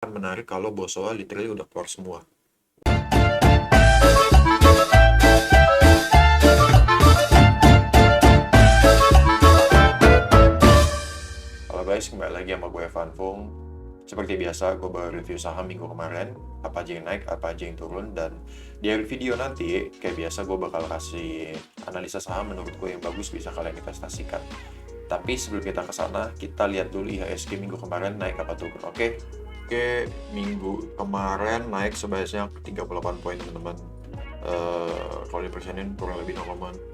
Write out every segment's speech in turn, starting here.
Menarik kalau Bosowa literally udah keluar semua. Halo guys, kembali lagi sama gue Evan Fung. Seperti biasa, gue baru review saham minggu kemarin, apa aja yang naik, apa aja yang turun, dan di akhir video nanti, kayak biasa gue bakal kasih analisa saham menurut gue yang bagus bisa kalian investasikan. Tapi sebelum kita ke sana, kita lihat dulu IHSG minggu kemarin naik apa turun, oke? Oke, minggu kemarin naik sebanyak 38 poin teman-teman. Kalau dipersenin kurang lebih 0,63%.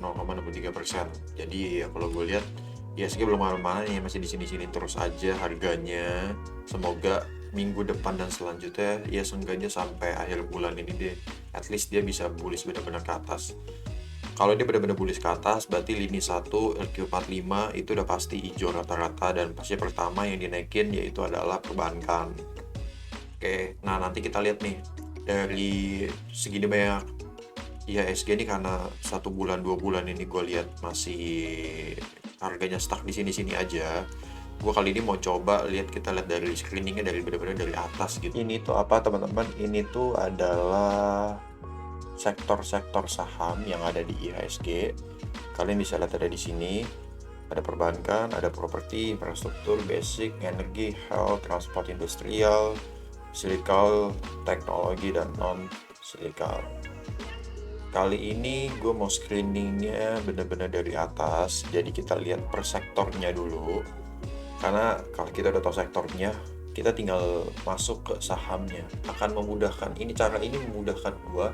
Jadi ya kalau gue lihat IHSG belum kemana-mana nih, masih di sini-sini terus aja harganya. Semoga minggu depan dan selanjutnya ya seenggaknya sampai akhir bulan ini deh, at least dia bisa bullish benar-benar ke atas. Kalau dia benar-benar bullish ke atas, berarti lini 1 LQ45 itu udah pasti hijau rata-rata, dan pasti pertama yang dinaikin yaitu adalah perbankan. Oke, nah nanti kita lihat nih dari segini banyak IHSG ini, karena 1 bulan 2 bulan ini gue lihat masih harganya stuck di sini-sini aja. Gue kali ini mau coba kita lihat dari screeningnya dari benar-benar dari atas gitu. Ini tuh apa teman-teman? Ini tuh adalah sektor-sektor saham yang ada di IHSG. Kalian bisa lihat ada di sini. Ada perbankan, ada properti, infrastruktur, basic, energi, health, transport industrial, silikal, teknologi, dan non-silikal. Kali ini gue mau screeningnya bener-bener dari atas, jadi kita lihat per sektornya dulu. Karena kalau kita udah tahu sektornya, kita tinggal masuk ke sahamnya. Akan memudahkan, cara ini memudahkan gue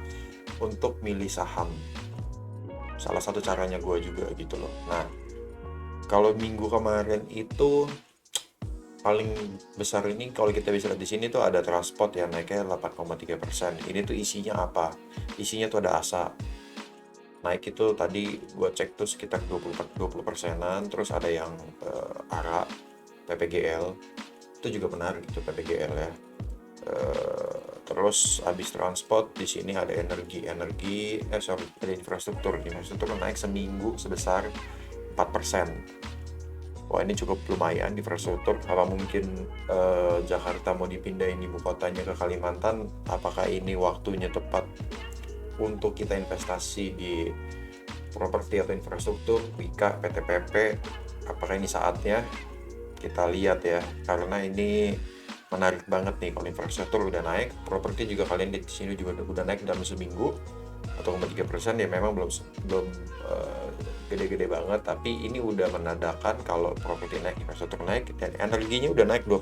untuk milih saham. Salah satu caranya gue juga gitu loh. Nah, kalau minggu kemarin itu paling besar ini, kalau kita bisa lihat di sini tuh ada transport yang naiknya 8,3%. Ini tuh isinya apa? Isinya tuh ada ASA. Naik itu tadi gue cek tuh sekitar 20%-an. Terus ada yang ARA, PPGL. Itu juga menarik itu PPGL ya. Terus habis transport di sini ada ada infrastruktur. Infrastruktur naik seminggu sebesar 4%. Wah, ini cukup lumayan di infrastruktur. Apa mungkin Jakarta mau dipindahin ibu kotanya ke Kalimantan? Apakah ini waktunya tepat untuk kita investasi di properti atau infrastruktur, WIKA, PTPP? Apakah ini saatnya? Kita lihat ya, karena ini menarik banget nih. Kalau infrastruktur udah naik, properti juga kalian di sini juga udah naik dalam seminggu atau 3%. Ya memang belum gede-gede banget, tapi ini udah menandakan kalau properti naik, infrastruktur naik, dan energinya udah naik 2%.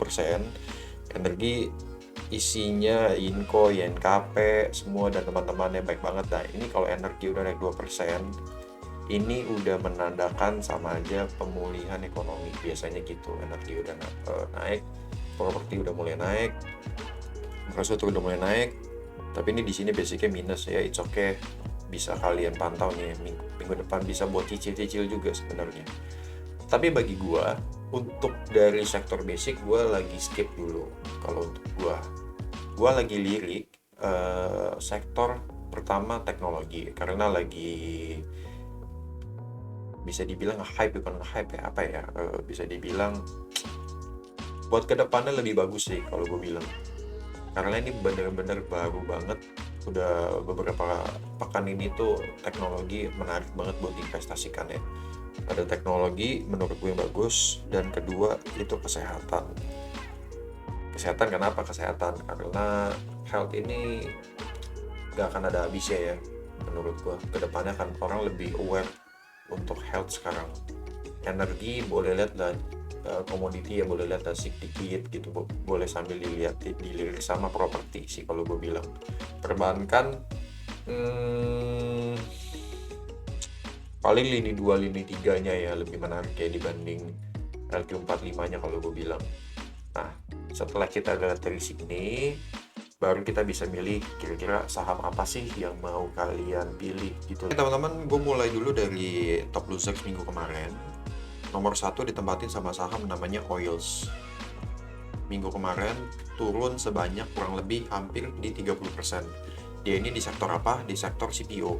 Energi isinya Inco, YNKP, semua dan teman-temannya baik banget. Nah, ini kalau energi udah naik 2%, ini udah menandakan sama aja pemulihan ekonomi. Biasanya gitu, energi udah naik, properti udah mulai naik, infrastruktur udah mulai naik. Tapi ini di sini basicnya minus ya, it's okay. Bisa kalian pantau nih minggu depan, bisa buat cicil-cicil juga sebenarnya. Tapi bagi gua, untuk dari sektor basic gua lagi skip dulu. Kalau untuk gua lagi lirik sektor pertama teknologi, karena lagi bisa dibilang hype, bukan hype ya, apa ya, bisa dibilang buat kedepannya lebih bagus sih kalau gue bilang. Karena ini bener-bener baru banget, udah beberapa pekan ini tuh teknologi menarik banget buat diinvestasikan ya. Ada teknologi menurut gue yang bagus, dan kedua itu kesehatan. Kenapa kesehatan? Karena health ini gak akan ada habisnya ya menurut gue. Kedepannya kan orang lebih aware untuk health sekarang. Energi boleh lihat lah, komoditi ya boleh lihat sedikit gitu, boleh sambil dilirik sama properti sih kalau gue bilang. Perbankan paling lini 2, lini 3 nya ya lebih menarik ya dibanding LQ45 nya kalau gue bilang. Nah, setelah kita lihat dari sini, baru kita bisa milih kira-kira saham apa sih yang mau kalian pilih gitu. Oke, teman-teman, gue mulai dulu dari top losers minggu kemarin. Nomor 1 ditempatin sama saham namanya Oils. Minggu kemarin turun sebanyak kurang lebih hampir di 30%. Dia ini di sektor apa? Di sektor CPO,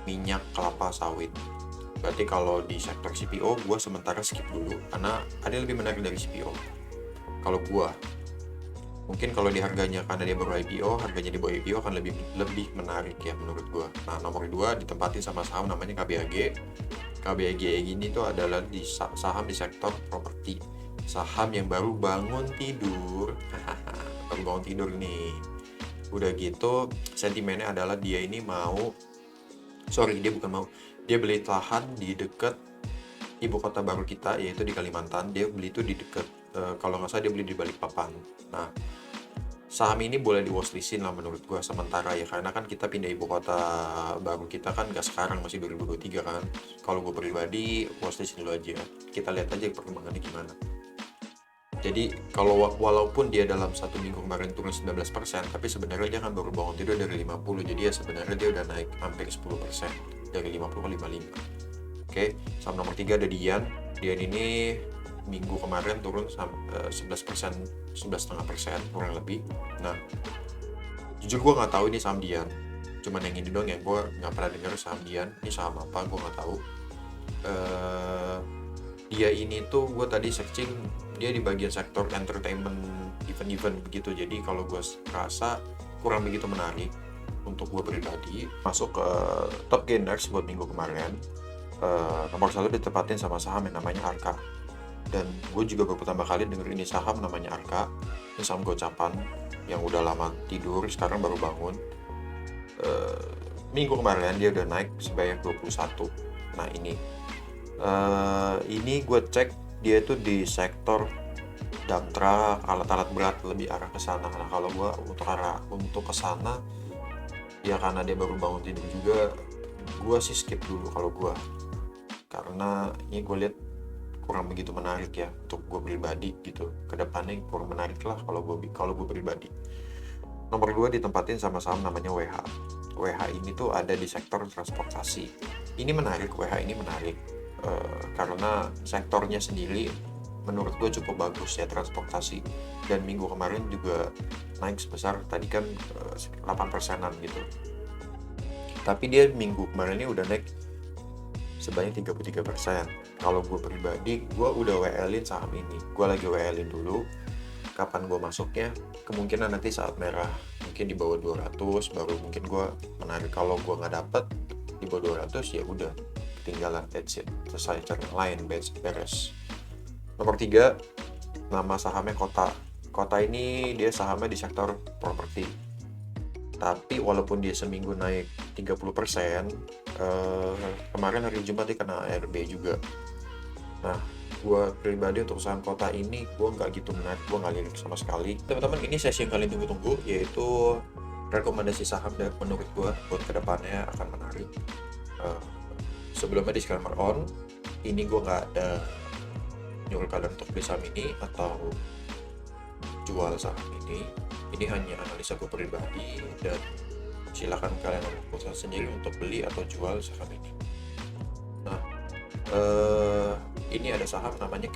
minyak kelapa sawit. Berarti kalau di sektor CPO gue sementara skip dulu, karena ada yang lebih menarik dari CPO kalau gue. Mungkin kalau di harganya karena dia baru IPO, harganya di bawah IPO akan lebih menarik ya menurut gua. Nah, nomor 2 ditempatin sama saham namanya KBAG. KBAG ini tuh adalah saham di sektor properti. Saham yang baru bangun tidur. Baru bangun tidur nih. Udah gitu, sentimennya adalah dia beli lahan di dekat ibu kota baru kita, yaitu di Kalimantan. Dia beli itu di dekat, kalau nggak salah dia beli di Balikpapan. Nah, saham ini boleh di watchlistin lah menurut gua sementara ya, karena kan kita pindah ibu kota baru kita kan nggak sekarang, masih 2023 kan. Kalau gue pribadi watchlistin dulu aja, kita lihat aja perkembangannya gimana. Jadi kalau walaupun dia dalam 1 minggu kemarin turun 19%, tapi sebenarnya dia kan baru bangun tidur dari 50, jadi ya sebenarnya dia udah naik hampir 10%, dari 50 ke 55. Oke, saham nomor 3 ada Dian. Dian ini minggu kemarin turun 11%, 11,5% kurang lebih. Nah, jujur gue nggak tahu ini saham Dian, cuman yang ini doang yang gue nggak pernah dengar saham Dian. Ini saham apa gue nggak tahu. Dia ini tuh gue tadi searching, dia di bagian sektor entertainment, event-event begitu. Jadi kalau gue rasa kurang begitu menarik untuk gue pribadi. Masuk ke top gainers buat minggu kemarin, nomor 1 ditempatin sama saham yang namanya Arka. Dan gue juga baru pertama kali denger ini saham namanya Arka. Ini saham gocapan yang udah lama tidur, sekarang baru bangun. Minggu kemarin dia udah naik sebanyak 21. Nah ini gue cek dia itu di sektor dump truck, alat-alat berat, lebih arah ke sana. Nah, kalau gue untuk ke sana ya karena dia baru bangun tidur juga, gue sih skip dulu kalau gue, karena ini gue lihat kurang begitu menarik ya untuk gue pribadi gitu. Kedepannya kurang menarik lah kalau gue pribadi. Nomor 2 ditempatin sama saham namanya WH. WH ini tuh ada di sektor transportasi. Ini menarik, WH ini menarik karena sektornya sendiri menurut gue cukup bagus ya, transportasi. Dan minggu kemarin juga naik sebesar tadi kan 8%-an gitu. Tapi dia minggu kemarin ini udah naik sebanyak 33%. Kalau gue pribadi, gue udah WL-in saham ini. Gue lagi WL-in dulu. Kapan gue masuknya? Kemungkinan nanti saat merah, mungkin di bawah 200 baru mungkin gue menarik. Kalau gue nggak dapet di bawah 200 ya udah ketinggalan, that's it, selesai, cari yang lain, beres. Nomor 3 nama sahamnya Kota ini dia sahamnya di sektor properti. Tapi walaupun dia seminggu naik 30%, kemarin hari Jumat dia kena ARB juga. Nah, gue pribadi untuk saham Kota ini gue nggak gitu menarik, gue nggak lirik sama sekali. Teman-teman, ini sesi yang kalian tunggu-tunggu, yaitu rekomendasi saham dan menurut gue buat kedepannya akan menarik. Sebelumnya disclaimer on, ini gue nggak ada nyuruh kalian untuk beli saham ini atau jual saham ini. Ini hanya analisa gue pribadi dan silakan kalian memutuskan sendiri untuk beli atau jual saham ini. Nah, ini ada saham namanya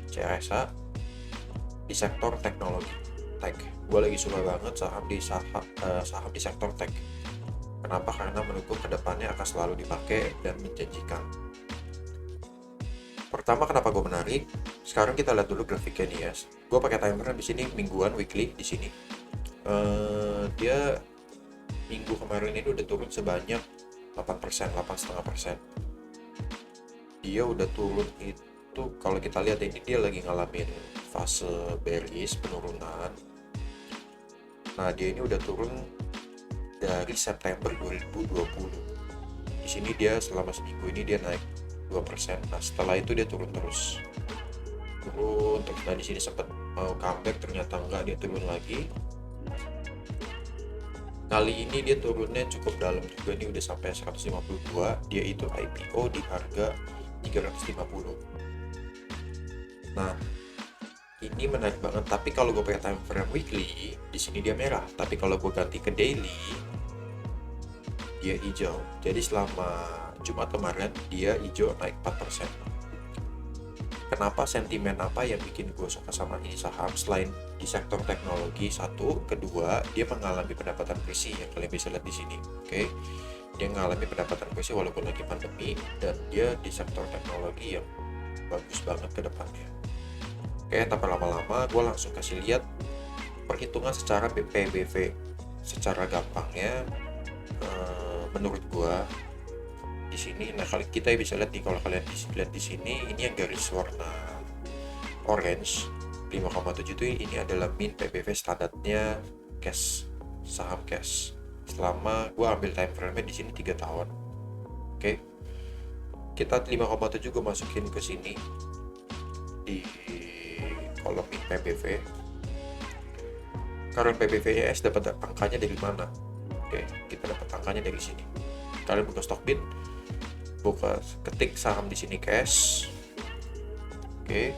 CSA di sektor teknologi, tech. Gue lagi suka banget saham di sektor tech. Kenapa? Karena menurutku kedepannya akan selalu dipakai dan menjanjikan. Pertama, kenapa gue menarik? Sekarang kita lihat dulu grafiknya nih ya. Gue pakai timer di sini mingguan, weekly di sini. Dia minggu kemarin ini udah turun sebanyak 8%, 8,5%. Dia udah turun itu, kalau kita lihat ini dia lagi ngalamin fase bearish, penurunan. Nah, dia ini udah turun dari September 2020. Di sini dia selama seminggu ini dia naik 2%. Nah, setelah itu dia turun terus. Nah, di sini sempat mau comeback, ternyata enggak, dia turun lagi. Kali ini dia turunnya cukup dalam juga nih, udah sampai 152. Dia itu IPO di harga 350. Nah, ini menarik banget. Tapi kalau gue pakai time frame weekly, di sini dia merah. Tapi kalau gue ganti ke daily, dia hijau. Jadi selama Jumat kemarin dia hijau, naik 4%. Kenapa? Sentimen apa yang bikin gue suka sama ini saham? Selain di sektor teknologi, satu, kedua dia mengalami pendapatan bersih yang kalian bisa lihat di sini. Oke, dia mengalami pendapatan bersih walaupun lagi pandemi, dan dia di sektor teknologi yang bagus banget ke depannya. Oke, tanpa lama-lama gue langsung kasih lihat perhitungan secara PBV. Secara gampangnya, menurut gua di sini, nah kali kita bisa lihat nih, kalau kalian lihat di sini, ini yang garis warna orange 5,7 itu, ini adalah min PBV standarnya cash, saham cash. Selama gua ambil time frame di sini 3 tahun. Oke. Kita 5,7 gua masukin ke sini di kolom min PBV. Current PBV-nya dapat angkanya dari mana? Oke, kita dapat angkanya dari sini. Kalian buka Stockbit, ketik saham di sini cash. Oke,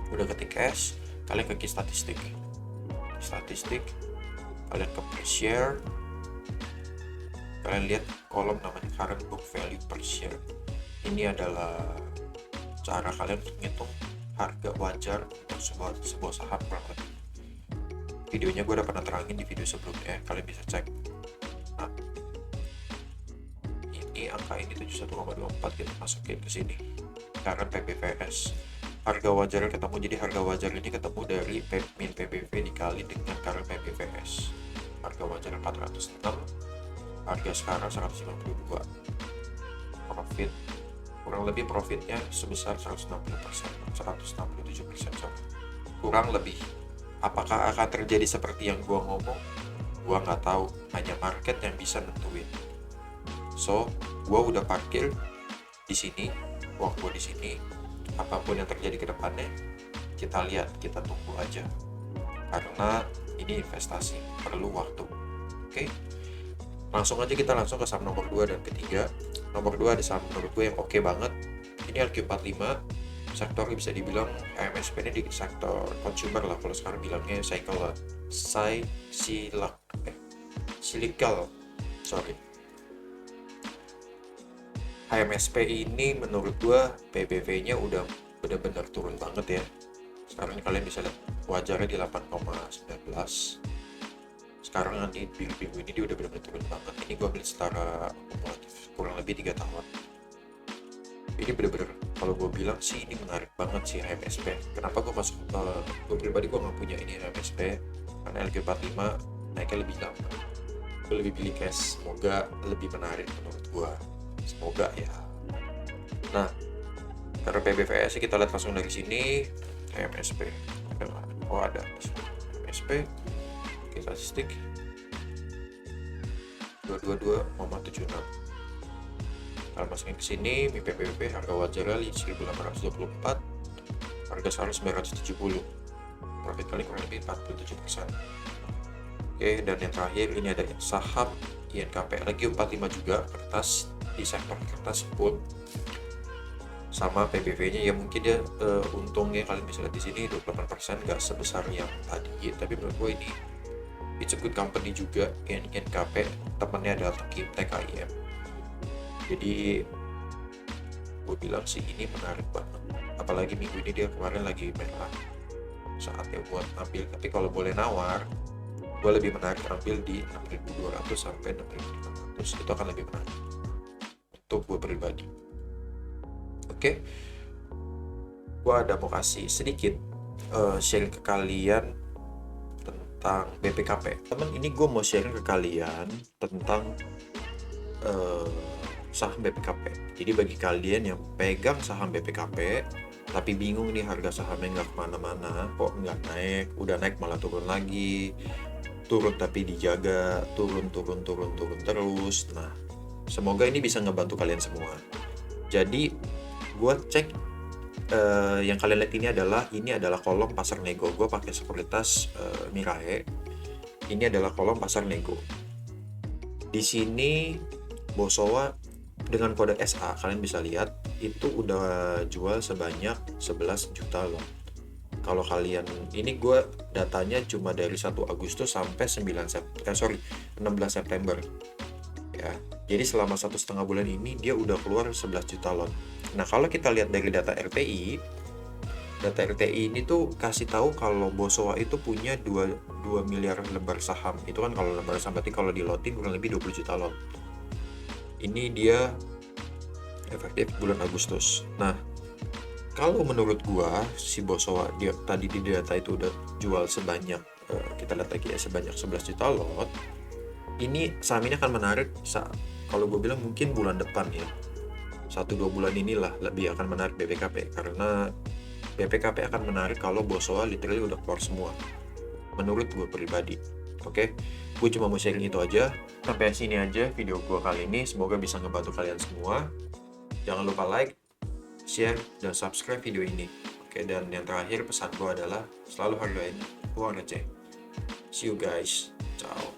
udah ketik cash, kalian ke statistik, kalian ke per share, kalian lihat kolom namanya current book value per share. Ini adalah cara kalian untuk ngitung harga wajar untuk sebuah saham kurang lebih. Videonya gue udah pernah terangin di video sebelumnya, kalian bisa cek. Nah, ini angka ini 71,24 kita masukin ke sini karena PBVS. Harga wajarnya ketemu, jadi harga wajar ini ketemu dari min PBV dikali dengan current PBVS. Harga wajar 406, harga sekarang 152. Profit, kurang lebih profitnya sebesar 167%, kurang lebih. Apakah akan terjadi seperti yang gua ngomong? Gua nggak tahu, hanya market yang bisa nentuin. So, gua udah parkir di sini, uang gua di sini. Apapun yang terjadi ke depannya, kita lihat, kita tunggu aja. Karena ini investasi, perlu waktu. Oke? Langsung aja kita ke saham nomor 2 dan ketiga. Nomor 2 ada saham menurut gue yang oke banget. Ini LQ45. Sektor bisa dibilang MSP ini di sektor consumer lah, kalau sekarang bilangnya cyclical. HMSP ini menurut gua PBV-nya udah benar-benar turun banget ya. Sekarang kalian bisa lihat wajarnya di 8,19. Sekarang nanti minggu ini dia udah benar-benar turun banget. Ini gua ambil secara akumulatif kurang lebih 3 tahun. Ini bener-bener, kalau gue bilang sih ini menarik banget sih HMSP. Kenapa gue masuk, gue pribadi gue nggak punya ini HMSP karena LQ45 naiknya lebih lama. Gue lebih pilih cash, semoga lebih menarik menurut gue, semoga ya. Nah, karena PBVS kita lihat langsung dari sini. HMSP, oh ada HMSP, kita statistik 222,76. Kalau masukin ke sini, min PBV harga wajarnya 1.824, harga sekarang 970, profit kali kurang lebih 47%. Oke, dan yang terakhir ini ada saham INKP lagi 45 juga, kertas di sektor kertas pun sama PBV-nya ya, mungkin dia untungnya kalian bisa lihat di sini 28%, nggak sebesar yang tadi, tapi menurut gue ini it's a good company juga. INKP temannya adalah TKIM. Jadi gue bilang sih ini menarik banget, apalagi minggu ini dia kemarin lagi merah, saatnya buat ambil. Tapi kalau boleh nawar, gue lebih menarik ambil di 6.200 sampai 6.500, itu akan lebih menarik untuk gue pribadi. Oke, gue ada mau kasih sedikit sharing ke kalian tentang BPKP. Teman, ini gue mau sharing ke kalian tentang saham BPKP. Jadi bagi kalian yang pegang saham BPKP tapi bingung nih harga sahamnya nggak kemana-mana, kok nggak naik, udah naik malah turun lagi, turun tapi dijaga, turun terus. Nah, semoga ini bisa ngebantu kalian semua. Jadi gue cek yang kalian lihat ini adalah kolom pasar nego. Gue pakai sekuritas Mirae. Ini adalah kolom pasar nego. Di sini Bosowa dengan kode SA, kalian bisa lihat itu udah jual sebanyak 11 juta lot. Kalau kalian, ini gue datanya cuma dari 1 Agustus sampai 16 September ya. Jadi selama 1,5 bulan ini dia udah keluar 11 juta lot. Nah, kalau kita lihat dari data RTI ini tuh kasih tahu kalau Bosowa itu punya 2 miliar lembar saham. Itu kan kalau lembar saham, berarti kalau di lotin kurang lebih 20 juta lot. Ini dia efektif bulan Agustus. Nah, kalau menurut gua si Bosowa dia tadi di data itu udah jual sebanyak kita lihat lagi ya, sebanyak 11 juta lot. Ini saham ini akan menarik kalau gue bilang mungkin bulan depan ya, 1-2 bulan inilah lebih akan menarik BPKP, karena BPKP akan menarik kalau Bosowa literally udah keluar semua, menurut gue pribadi. Oke, gue cuma mau sharing itu aja. Sampai sini aja video gue kali ini, semoga bisa ngebantu kalian semua. Jangan lupa like, share, dan subscribe video ini. Oke, dan yang terakhir pesan gue adalah selalu hargain uang receh. See you guys, ciao.